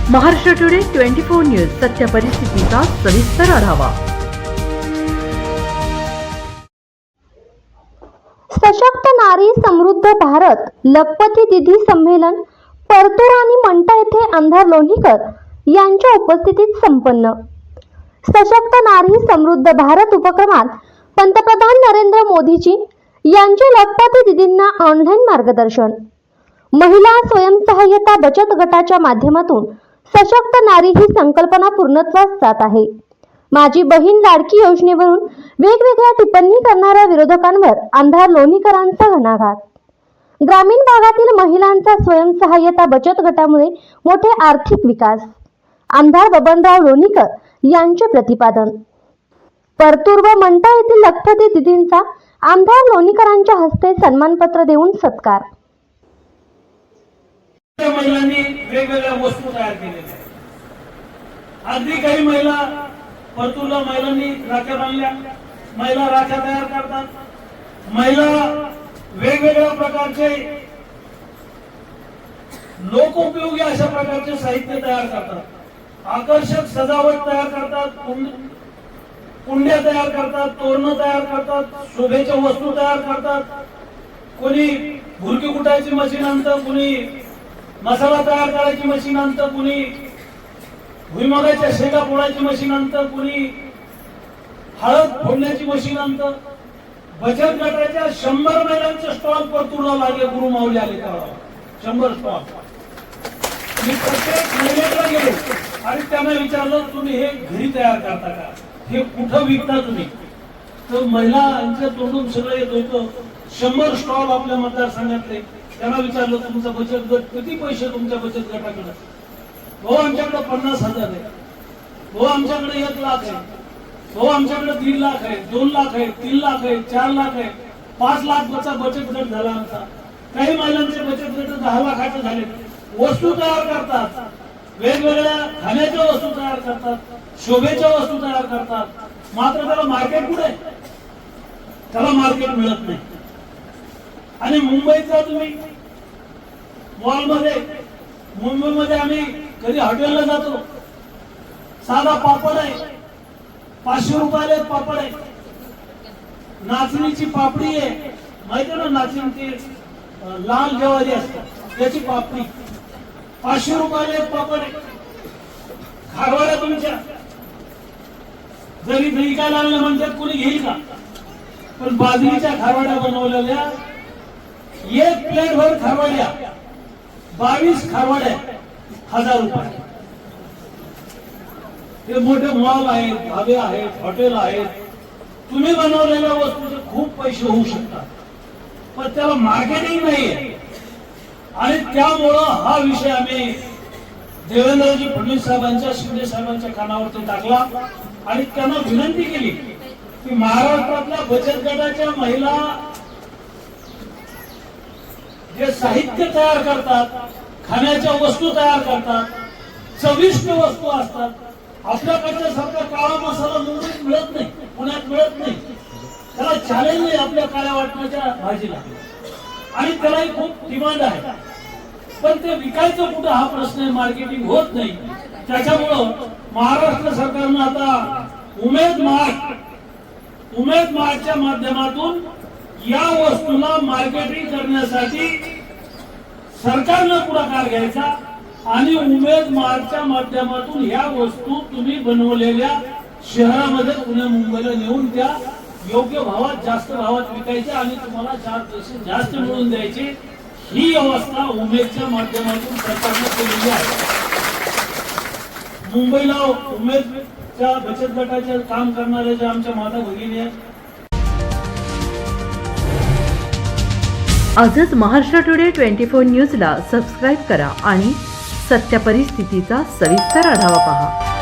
Maharashtra today 24 news सत्य परिस्थितीचा सविस्तर आढावा। सशक्त नारी समृद्ध भारत लखपती दीदी संमेलन परतूर आणि मंठा येथे अंधार लोणीकर यांच्या उपस्थितीत संपन्न। सशक्त नारी समृद्ध भारत उपक्रमात पंतप्रधान नरेंद्र मोदीजी यांचे लखपती दीदींना ऑनलाईन मार्गदर्शन। महिला स्वयंसहाय्यता बचत गटाच्या माध्यमातून सशक्त नारी ही संकल्पना पूर्णत्वास जात आहे। माझी बहीण लाडकी योजनेवरून वेगवेगळ्या टिप्पणी करणाऱ्या विरोधकांवर अंधार लोणीकरांचा घणाघात। ग्रामीण भागातील महिलांचा स्वयंसहाय्यता बचत गटामुळे मोठे आर्थिक विकास, आमदार बबनराव लोणीकर यांचे प्रतिपादन। परतूर व मंठा येथील लखपती दीदींचा आमदार लोणीकरांच्या हस्ते सन्मानपत्र देऊन सत्कार। महिलांनी वेगवेगळ्या वस्तू तयार केलेल्या आहेत। अगदी काही महिला परतूरला महिलांनी राख्या बांधल्या, महिला राख्या तयार करतात, महिला वेगवेगळ्या प्रकारचे लोकोपयोगी अशा प्रकारचे साहित्य तयार करतात, आकर्षक सजावट तयार करतात, कुंड्या तयार करतात, तोरणं तयार करतात, शोभेच्या वस्तू तयार करतात, कोणी भुरकी कुटायची मशीन आणतं, कोणी मसाला तयार करायची मशीन आणतं, कुणी भुईमुगाच्या शेंगा फोडायची मशीन आणतं, कुणी हळद फोडण्याची मशीन आणतं। बचत गटाच्या 100 महिलांचे स्टॉल परतूरला लागले, गुरु माऊली आले तेव्हा 100 स्टॉल। मी प्रत्येक महिलेकडे गेलो आणि त्यांना विचारलं, तुम्ही हे घरी तयार करता का, हे कुठं विकता तुम्ही? तर महिलांच्या तोंडून सगळं येत होतं 100 स्टॉल आपल्या मतदारसंघातले। त्यांना विचारलं, तुमचा बचत गट किती पैसे तुमच्या बचत गटाकडे? हो आमच्याकडे 50,000 आहे, हो आमच्याकडे 1 लाख आहे, हो आमच्याकडे 1.5 लाख आहे, 2 लाख आहे, 3 लाख आहे, 4 लाख आहे, 5 लाखचा बचत गट झाला आमचा। काही महिलांचे बचत गट 10 लाखाचे झाले। वस्तू तयार करतात, वेगवेगळ्या खाण्याच्या वस्तू तयार करतात, शोभेच्या वस्तू तयार करतात, मात्र त्याला मार्केट कुठे? त्याला मार्केट मिळत नाही। आणि मुंबईचा तुम्ही मॉलमध्ये, मुंबईमध्ये आम्ही कधी हॉटेलला जातो, साधा पापड आहे 500 रुपयाला पापड आहे, नाचणीची पापडी आहे, माहिती आहे ना, नाचणीची लाल ज्वारी असते त्याची पापडी 500 रुपयाला पापड आहे। खारवाड्या तुमच्या जरी विकायला लागल्या म्हणतात कोणी घेईल का? पण बाजरीच्या खारवाड्या बनवलेल्या 1 प्लेट भर खारवाड्या 22 खारवाड्या 1000 रुपये। हे मोठे मॉल आहेत, धाबे आहेत, हॉटेल आहेत, तुम्ही बनवलेल्या वस्तूचे खूप पैसे होऊ शकतात, पण त्याला मार्केटिंग नाहीये। आणि त्यामुळं हा विषय आम्ही देवेंद्रजी फडणवीस साहेबांच्या, शिंदे साहेबांच्या कानावरती टाकला आणि त्यांना विनंती केली की महाराष्ट्रातल्या बचत गटाच्या महिला जे साहित्य तयार करतात, खाण्याच्या वस्तू तयार करतात, चविष्ट वस्तू असतात, आपल्याकडच्या सारखा काळा मसाला मुंबईत मिळत नाही, पुण्यात मिळत नाही, त्याला चॅलेंज नाही आपल्या काळ्या वाटण्याच्या भाजीला, आणि त्यालाही खूप डिमांड आहे, पण ते विकायचं कुठं हा प्रश्न आहे, मार्केटिंग होत नाही। त्याच्यामुळं महाराष्ट्र सरकारनं आता उमेद मार्टच्या माध्यमातून या वस्तूला मार्केटिंग करण्यासाठी सरकारनं पुढाकार घ्यायचा आणि उमेद मार्टच्या माध्यमातून या वस्तू तुम्ही बनवलेल्या शहरामध्ये, पुणे मुंबईला नेऊन त्या योग्य भावात, जास्त भावात विकायच्या आणि तुम्हाला 4 पैसे जास्त मिळून द्यायचे। ही व्यवस्था उमेदच्या माध्यमातून सरकारने केलेली आहे। मुंबईला उमेदच्या बचत गटाचे काम करणाऱ्या ज्या आमच्या माता भगिनी आहेत, आजच महाराष्ट्र टुडे 24 न्यूजला सबस्क्राईब करा आणि सत्य परिस्थितीचा सविस्तर आढावा पहा।